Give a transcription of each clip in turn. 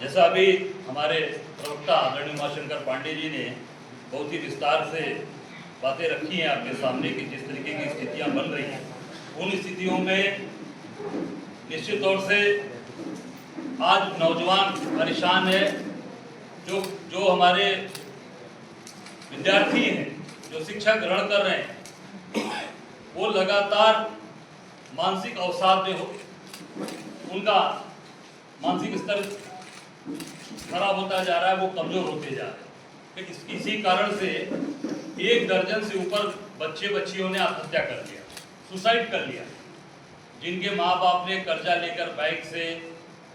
जैसा अभी हमारे प्रवक्ता आदरणीय उमाशंकर पांडे जी ने बहुत ही विस्तार से बातें रखी हैं आपके सामने कि जिस तरीके की स्थितियां बन रही हैं, उन स्थितियों में निश्चित तौर से आज नौजवान परेशान है। जो हमारे विद्यार्थी हैं, जो शिक्षा ग्रहण कर रहे हैं, वो लगातार मानसिक अवसाद में हो, उनका मानसिक स्तर खराब होता जा रहा है, वो कमजोर होते जा रहे हैं। इसी कारण से 1 दर्जन से ऊपर बच्चे बच्चियों ने आत्महत्या कर लिया, सुसाइड कर लिया। जिनके माँ बाप ने कर्जा लेकर बैंक से,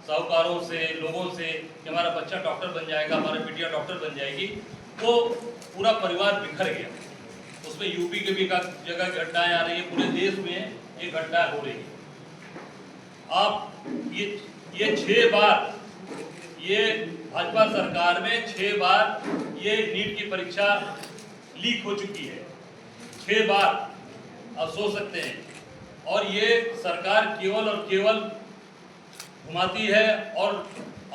साहूकारों से, लोगों से कि हमारा बच्चा डॉक्टर बन जाएगा, हमारा बिटिया डॉक्टर बन जाएगी, तो पूरा परिवार बिखर गया। उसमें यूपी के भी जगह घटनाएं आ रही है, पूरे देश में ये घटनाएं हो रही है। आप ये 6 बार ये भाजपा सरकार में 6 बार ये नीट की परीक्षा लीक हो चुकी है, 6 बार आप सोच सकते हैं। और ये सरकार केवल और केवल घुमाती है और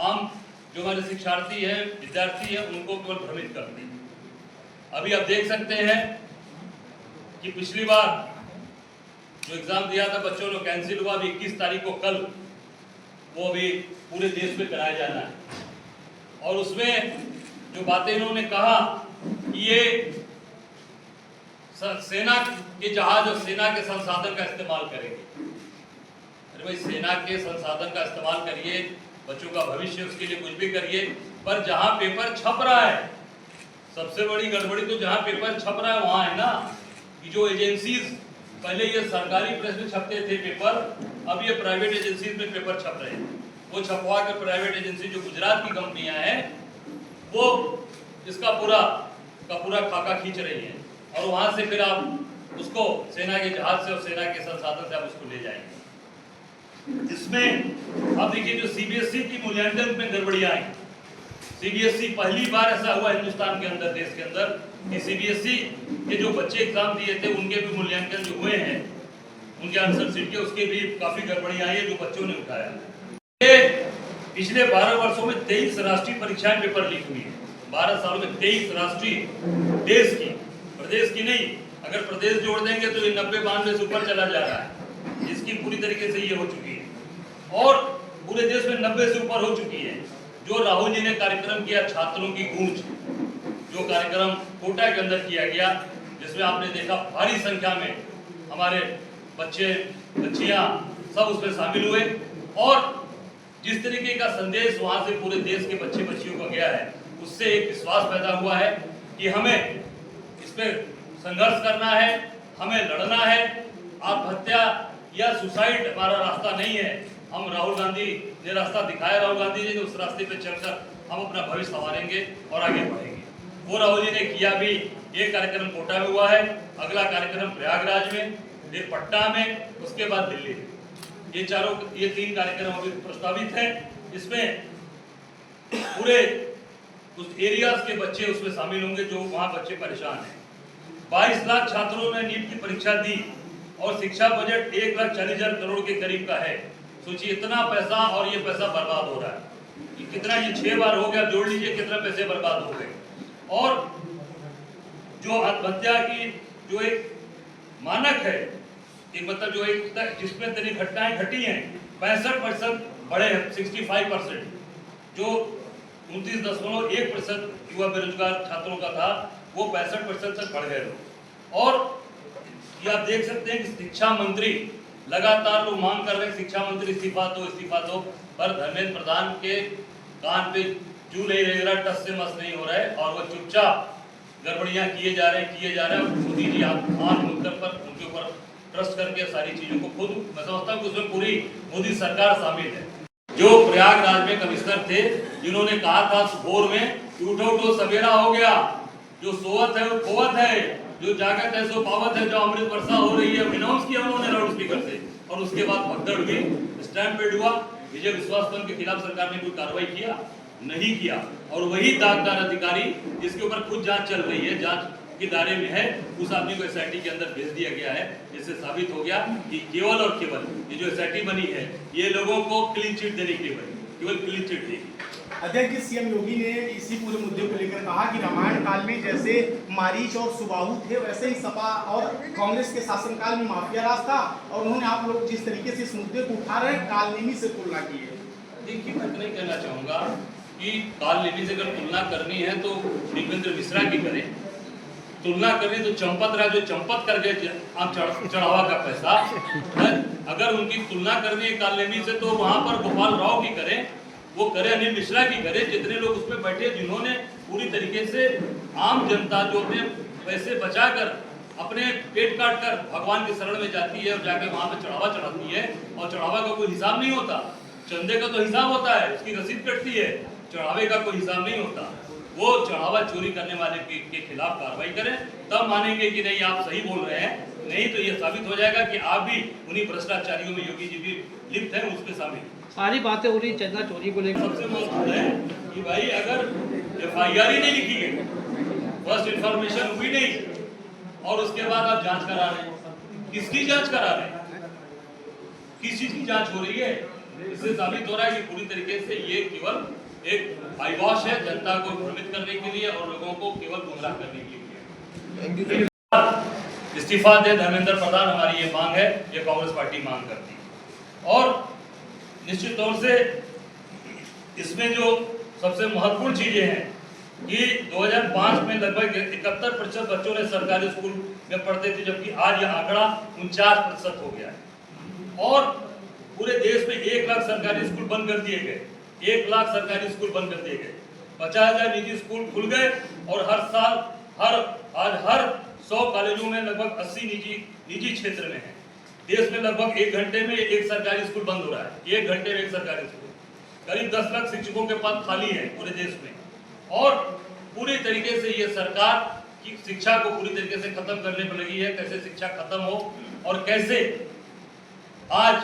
आम जो हमारे शिक्षार्थी हैं, विद्यार्थी हैं, उनको केवल भ्रमित करती है। अभी आप देख सकते हैं कि पिछली बार जो एग्जाम दिया था बच्चों ने कैंसिल हुआ, अभी 21 तारीख को कल वो अभी पूरे देश में कराया जाना है। और उसमें जो बातें इन्होंने कहा कि ये सेना के जहाज और सेना के संसाधन का इस्तेमाल करेंगे। अरे भाई, सेना के संसाधन का इस्तेमाल करिए, बच्चों का भविष्य उसके लिए कुछ भी करिए, पर जहां पेपर छप रहा है, सबसे बड़ी गड़बड़ी तो जहां पेपर छप रहा है वहां है ना। कि जो एजेंसीज पहले ये सरकारी प्रेस में छपते थे पेपर, अब ये प्राइवेट एजेंसीज में पेपर छप रहे हैं। वो छपवा कर प्राइवेट एजेंसी जो गुजरात की कंपनियां हैं, वो इसका पूरा खाका खींच रही हैं और वहां से फिर आप उसको सेना के जहाज से और सेना के संसाधन से आप उसको ले जाएंगे। इसमें अब देखिए जो सीबीएसई की मूल्यांकन में गड़बड़ियां आई। सीबीएसई पहली बार ऐसा हुआ हिंदुस्तान के अंदर, देश के अंदर, कि सीबीएसई के जो बच्चे एग्जाम दिए थे उनके भी मूल्यांकन जो हुए हैं, उनके आंसर शीट के, उसके भी काफी गड़बड़ियां आई है जो बच्चों ने उठाया। पिछले 12 वर्षों में 23 राष्ट्रीय परीक्षाएं पेपर लीक हुई है। 12 सालों में 23 राष्ट्रीय, देश की, प्रदेश की नहीं। अगर प्रदेश जोड़ देंगे तो ये 90-92 से ऊपर चला जा रहा है। इसकी पूरी तरीके से ये हो चुकी है और पूरे देश में 90 से ऊपर हो चुकी है। जो राहुल जी ने कार्यक्रम किया, छात्रों की गूंज, जो कार्यक्रम कोटा के अंदर किया गया, जिसमें आपने देखा भारी संख्या में हमारे बच्चे बच्चियां सब उसमें शामिल हुए और जिस तरीके का संदेश वहां से पूरे देश के बच्चे बच्चियों को गया है, उससे एक विश्वास पैदा हुआ है कि हमें इस पर संघर्ष करना है, हमें लड़ना है। आत्महत्या या सुसाइड हमारा रास्ता नहीं है। हम राहुल गांधी ने रास्ता दिखाया, राहुल गांधी जी ने उस रास्ते पे चलकर हम अपना भविष्य संवारेंगे और आगे बढ़ेंगे। वो राहुल जी ने किया भी। ये कार्यक्रम कोटा में हुआ है, अगला कार्यक्रम प्रयागराज में, फिर पटना में, उसके बाद दिल्ली में। ये 3 कार्यक्रम अभी प्रस्तावित है। इसमें पूरे उस एरियाज के बच्चे उसमें शामिल होंगे जो वहां बच्चे परेशान हैं। 22 लाख छात्रों ने नीट की परीक्षा दी और शिक्षा बजट 1,40,000 करोड़ के करीब का है। सोचिए इतना पैसा, और ये पैसा बर्बाद हो रहा है। कितना, ये 6 बार हो गया, जोड़ लीजिए कितना पैसे बर्बाद हो गए। और जो आत्महत्या की जो एक मानक है, एक मतलब जो एक जिसमें तेरी घटनाएं घटी हैं, 65% बढ़े हैं, 65%। जो 29.1% युवा बेरोजगार छात्रों का था, वो 65% तक बढ़ गए। और ये आप देख सकते हैं कि शिक्षा मंत्री लगातार लोग मांग कर रहे हैं, शिक्षा मंत्री इस्तीफा दो, पर धर्मेंद्र प्रधान के कान पे जू नहीं रह रहा, टस से मस नहीं हो रहा है और वो चुपचाप गड़बड़ियां किए जा रहे हैं। मोदी जी आत्महत्या पर उनके ऊपर ट्रस्ट करके सारी चीजों को खुद, मैं समझता हूँ कि उसमें पूरी मोदी सरकार शामिल है। जो प्रयागराज में कमिश्नर थे, जिन्होंने कहा था भोर में कि उठो सवेरा हो गया, जो सोवत है वो खोवत है, जो जागत है सो पावत है, जो अमृत वर्षा हो रही है, अनाउंस किया उन्होंने लाउड स्पीकर से। और उसके बाद भगदड़ हुई, स्टैंपीड हुआ। विजय विश्वास पंत के खिलाफ सरकार ने कोई कार्रवाई किया नहीं किया। और वही दागदार अधिकारी जिसके ऊपर खुद जांच चल रही है, जांच के दायरे में है, उस आदमी को एसआईटी के अंदर भेज दिया गया है। जिससे साबित हो गया कि केवल और केवल ये जो एसआईटी बनी है, ये लोगों को क्लीन चिट देने के लिए बनी, केवल क्लीन चिट देगी। अध्यक्ष जी, सीएम योगी ने इसी पूरे मुद्दे को लेकर कहा कि रामायण काल में जैसे मारीच और सुबाहु थे, वैसे ही सपा और कांग्रेस के शासनकाल में माफिया राज था, और उन्होंने आप लोग जिस तरीके से इस मुद्दे को उठा रहे हैं कालनेमी से तुलना की है। देखिए, मैं नहीं कहना चाहूंगा कि कालनेमी से अगर तुलना करनी है तो दीपेंद्र मिश्रा की करें, तुलना करनी तो चंपत राय जो चंपत कर गए आप चढ़ावा का पैसा, अगर उनकी तुलना करनी है कालनेमी से तो वहां पर गोपाल राव की करें, वो करे अनिल मिश्रा की करे, जितने लोग उसमें बैठे जिन्होंने पूरी तरीके से आम जनता जो अपने पैसे बचाकर अपने पेट काट कर भगवान की शरण में जाती है और जाके वहां पे चढ़ावा चढ़ाती है, और चढ़ावा का कोई हिसाब नहीं होता, चंदे का तो हिसाब होता है, उसकी रसीद कटती है, चढ़ावे का कोई हिसाब नहीं होता। वो चढ़ावा चोरी करने वाले के खिलाफ कार्रवाई करें, तब मानेंगे कि नहीं आप सही बोल रहे हैं, नहीं तो ये साबित हो जाएगा कि आप भी उन्हीं भ्रष्टाचारियों में योगी जी भी लिप्त हैं, उसमें शामिल। सारी बातें हो रही चंदा चोरी को लेकर। सबसे महत्वपूर्ण है कि भाई अगर FIR ही नहीं लिखी गई, फर्स्ट इंफॉर्मेशन हुई नहीं, और उसके बाद आप जांच करा रहे हैं, किसकी जांच करा रहे हैं, किस चीज की जांच हो रही है? इससे साबित हो रहा है कि पूरी तरीके से ये केवल एक आईवॉश है, जनता को भ्रमित करने के लिए और लोगों को केवल गुमराह करने के लिए। इस्तीफा दे धर्मेंद्र प्रधान, हमारी ये मांग है, ये कांग्रेस पार्टी मांग करती है। और निश्चित तौर से इसमें जो सबसे महत्वपूर्ण चीजें हैं कि 2005 में लगभग 71% बच्चों ने सरकारी स्कूल में पढ़ते थे, जबकि आज यह आंकड़ा 49% हो गया है। और पूरे देश में 1 लाख सरकारी स्कूल बंद कर दिए गए, 1 लाख सरकारी स्कूल बंद कर दिए गए, 50,000 निजी स्कूल खुल गए, और हर साल हर 100 कॉलेजों में लगभग 80 निजी क्षेत्र में है। देश में लगभग 1 घंटे में 1 सरकारी स्कूल बंद हो रहा है, 1 घंटे में 1 सरकारी स्कूल। करीब 10 लाख शिक्षकों के पद खाली हैं पूरे देश में, और पूरी तरीके से ये सरकार की शिक्षा को पूरी तरीके से खत्म करने पर लगी है। कैसे शिक्षा खत्म हो और कैसे आज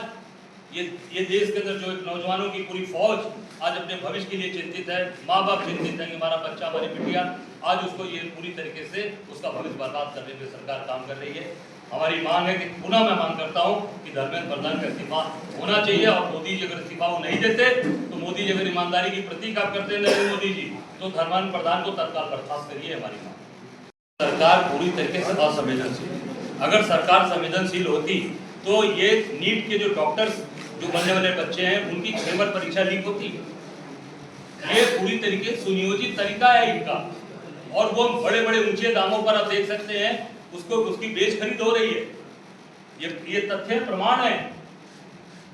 ये देश के अंदर जो एक नौजवानों की पूरी फौज आज अपने भविष्य के लिए चिंतित है, माँ बाप चिंतित है कि हमारा बच्चा, हमारी बिटिया, आज उसको ये पूरी तरीके से उसका भविष्य बर्बाद करने पे सरकार काम कर रही है। हमारी मांग है कि पुनः मैं मांग करता हूं कि धर्मेंद्र प्रधान का इस्तीफा होना चाहिए, और मोदी जी अगर इस्तीफा वो नहीं देते तो मोदी जी अगर ईमानदारी की प्रतीक आप करते हैं नरेंद्र मोदी जी, तो धर्मेंद्र प्रधान को तत्काल बर्खास्त करिए, हमारी मांग। सरकार पूरी तरीके से असंवेदनशील, अगर सरकार संवेदनशील होती तो ये नीट के जो डॉक्टर्स जो बनने वाले बच्चे हैं उनकी 6 बार परीक्षा लीक होती। ये पूरी तरीके सुनियोजित तरीका है इनका, और वो बड़े बड़े ऊंचे दामों पर आप देख सकते हैं उसकी बेच खरीद हो रही है। ये तथ्य प्रमाण है।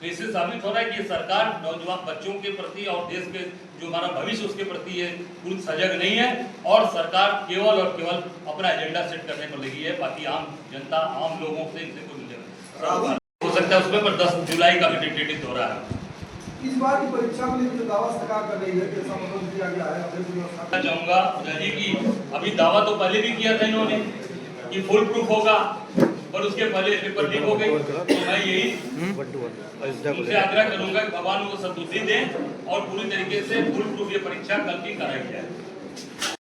तो इससे साबित हो रहा है कि ये सरकार नौजवान बच्चों के प्रति और देश के जो हमारा भविष्य उसके प्रति ये पूरी सजग नहीं है, और सरकार केवल और केवल अपना एजेंडा सेट करने पर लगी है। बाकी आम जनता, आम लोगों से इनसे कोई हो सकता है उसमें, पर 10 जुलाई का भी टेंटेटिव हो रहा है। इस बार की परीक्षा को लेकर दावा सरकार कर रही है कि ऐसा मतलब किया गया है। मैं चाहूंगा उदय जी की अभी दावा तो पहले भी किया था इन्होंने कि फुल प्रूफ होगा, पर उसके पहले पेपर लीक हो गई। तो मैं यही उनसे आग्रह करूंगा कि भगवान को सद्बुद्धि दें और पूरी तरीके से फुल प्रूफ ये परीक्षा कल की कराई जाए।